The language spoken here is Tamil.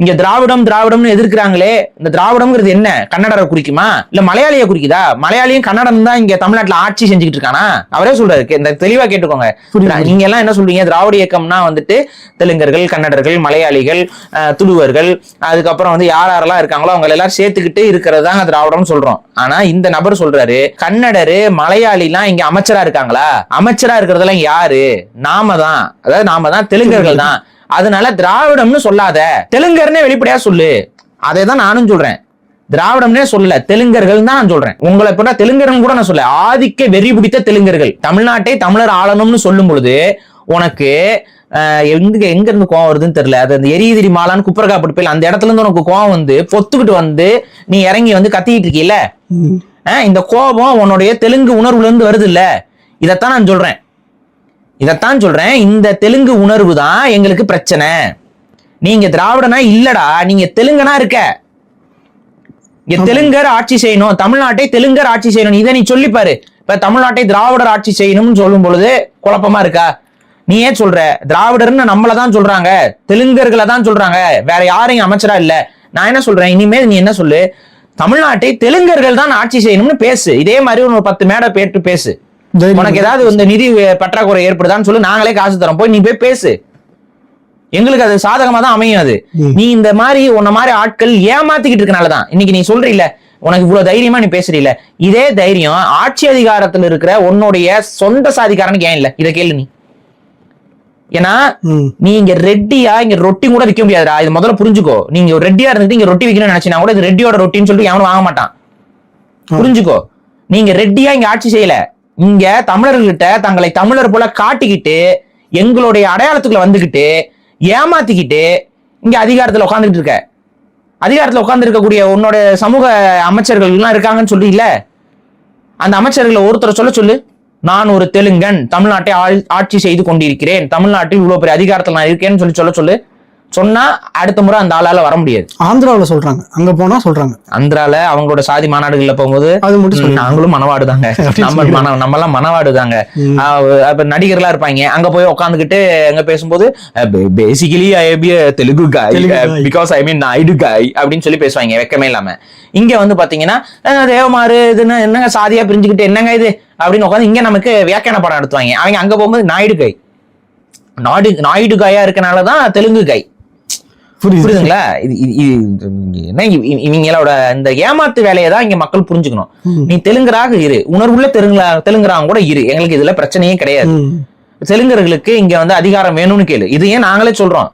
இங்க திராவிடம்னு எதிர்க்கிறாங்களே, இந்த திராவிடம்ங்கிறது என்ன? கன்னடரை குறிக்குமா இல்ல மலையாளியை குறிக்குதா? மலையாளியும் கன்னடம் தான் இங்க தமிழ்நாட்டுல ஆட்சி செஞ்சுக்கிட்டு இருக்கானா? அவரே சொல்றாரு, இந்த தெளிவா கேட்டுக்கோங்க. நீங்க எல்லாம் என்ன சொல்றீங்க? திராவிட இயக்கம்னா வந்துட்டு தெலுங்கர்கள், கன்னடர்கள், மலையாளிகள், துளுவர்கள், அதுக்கப்புறம் வந்து யாரெல்லாம் இருக்காங்களோ அவங்க எல்லாரும் சேர்த்துக்கிட்டு இருக்கிறது தாங்க திராவிடம்னு சொல்றோம். ஆனா இந்த நபர் சொல்றாரு, கன்னடரு மலையாளி எல்லாம் இங்க அமைச்சரா இருக்காங்களா? அமைச்சரா இருக்கிறதெல்லாம் யாரு? நாம தான், அதாவது நாம தான், தெலுங்கர்கள் தான். அதனால திராவிடம்னு சொல்லாத, தெலுங்கர்னே வெளிப்படையா சொல்லு. அதை தான் நானும் சொல்றேன். திராவிடம்னே சொல்லல, தெலுங்கர்கள் தான் நான் சொல்றேன். உங்களை இப்ப தெலுங்கர்கள் கூட நான் சொல்ல, ஆதிக்க வெறி பிடித்த தெலுங்கர்கள் தமிழ்நாட்டை தமிழர் ஆளணும்னு சொல்லும் பொழுது உனக்கு எங்க இருந்து கோவம் வருதுன்னு தெரியல. அது அந்த எரியுதிரி மாலான்னு குப்பரக்காப்பட்டு போய் அந்த இடத்துல இருந்து உனக்கு கோவம் வந்து பொத்துக்கிட்டு வந்து நீ இறங்கி வந்து கத்திக்கிட்டு இருக்கீல்ல, இந்த கோபம் உன்னுடைய தெலுங்கு உணர்வுல இருந்து வருது இல்ல. இதைத்தான் நான் சொல்றேன். இந்த தெலுங்கு உணர்வு தான் எங்களுக்கு பிரச்சனை. நீங்க திராவிடனா இல்லடா, நீங்க தெலுங்கனா இருக்க. இங்க தெலுங்கர் ஆட்சி செய்யணும், தமிழ்நாட்டை தெலுங்கர் ஆட்சி செய்யணும், இதை நீ சொல்லிப்பாரு. இப்ப தமிழ்நாட்டை திராவிடர் ஆட்சி செய்யணும்னு சொல்லும் பொழுது குழப்பமா இருக்கா? நீ ஏன் சொல்ற? திராவிடர்னு நம்மளதான் சொல்றாங்க, தெலுங்கர்களை தான் சொல்றாங்க, வேற யாரையும் அமைச்சரா இல்ல. நான் என்ன சொல்றேன், இனிமேல் நீ என்ன சொல்லு, தமிழ்நாட்டை தெலுங்கர்கள் தான் ஆட்சி செய்யணும்னு பேசு. இதே மாதிரி ஒரு 10 மேடை பேட்டு பேசு. உனக்கு ஏதாவது இந்த நிதி பற்றாக்குறை ஏற்படுதான்னு சொல்லி நாங்களே காசு தரோம், போய் நீ போய் பேசு. எங்களுக்கு அது சாதகமா தான் அமையும். அது நீ இந்த மாதிரி உன்ன மாதிரி ஆட்கள் ஏமாத்திக்கிட்டு இருக்கனாலதான் இன்னைக்கு நீ சொல்றீல, உனக்கு இவ்வளவு தைரியமா நீ பேசுறீல. இதே தைரியம் ஆட்சி அதிகாரத்தில் இருக்கிற உன்னுடைய சொந்த சாதிக்காரனுக்கு ஏன் இல்ல? இதை கேளு நீ. ஏன்னா நீ இங்க ரெட்டியா இங்க ரொட்டி கூட விற்க முடியாதுடா. இது முதல்ல புரிஞ்சுக்கோ. நீங்க ஒரு ரெட்டியா இருந்துட்டு இங்க ரொட்டி விற்கணும்னு நினைச்சீங்கன்னா கூட இது ரெட்டியோட ரொட்டின்னு சொல்லிட்டு எவனும் வாங்க மாட்டான். புரிஞ்சுக்கோ. நீங்க ரெட்டியா இங்க ஆட்சி செய்யல. இங்க தமிழர்கிட்ட தங்களை தமிழர் போல காட்டிக்கிட்டு எங்களுடைய அடையாளத்துக்குள்ள வந்துகிட்டு ஏமாத்திக்கிட்டு இங்க அதிகாரத்துல உட்காந்துக்கிட்டு இருக்க. அதிகாரத்துல உட்கார்ந்து இருக்கக்கூடிய உன்னோட சமூக அமைச்சர்கள் எல்லாம் இருக்காங்கன்னு சொல்லி இல்ல, அந்த அமைச்சர்களை ஒருத்தரை சொல்லு, நான் ஒரு தெலுங்கன், தமிழ்நாட்டை ஆட்சி செய்து கொண்டிருக்கிறேன், தமிழ்நாட்டில் இவ்வளவு பெரிய அதிகாரத்தில் நான் இருக்கேன்னு சொல்லு. சொன்னா அடுத்த முறை அந்த ஆளால வர முடியாது. ஆந்திராவில் சொல்றாங்க, அங்க போனா சொல்றாங்க. ஆந்திரால அவங்களோட சாதி மாநாடுகள்ல போகும்போது அது மட்டும் நாங்களும் மனவாடுதாங்க, நம்ம எல்லாம் மனவாடுதாங்க. இப்ப நடிகர்களா இருப்பாங்க, அங்க போய் உட்காந்துக்கிட்டு அங்க பேசும்போது பேசிக்கலி ஐ பி தெலுங்கு காய் பிகாஸ் ஐ மீன் நாயுடு காய் அப்படின்னு சொல்லி பேசுவாங்க வெக்கமே இல்லாம. இங்க வந்து பாத்தீங்கன்னா தேவமாறு இதுன்னு என்னங்க சாதியா பிரிஞ்சுக்கிட்டு என்னங்க இது அப்படின்னு உட்காந்து இங்க நமக்கு வியாக்கியான படம் நடத்துவாங்க. அவங்க அங்க போகும்போது நாயுடு காய் நாயுடு காயா இருக்கனாலதான் தெலுங்கு காய். புரியுதுங்களா? இவங்களோட இந்த ஏமாத்து வேலையை தான் இங்க மக்கள் புரிஞ்சுக்கணும். நீ தெலுங்கராக இரு, உணர்வுள்ள தெலுங்கராக கூட இரு, எங்களுக்கு இதுல பிரச்சனையே கிடையாது. தெலுங்கர்களுக்கு இங்க வந்து அதிகாரம் வேணும்னு கேளு. இது ஏன் நாங்களே சொல்றோம்.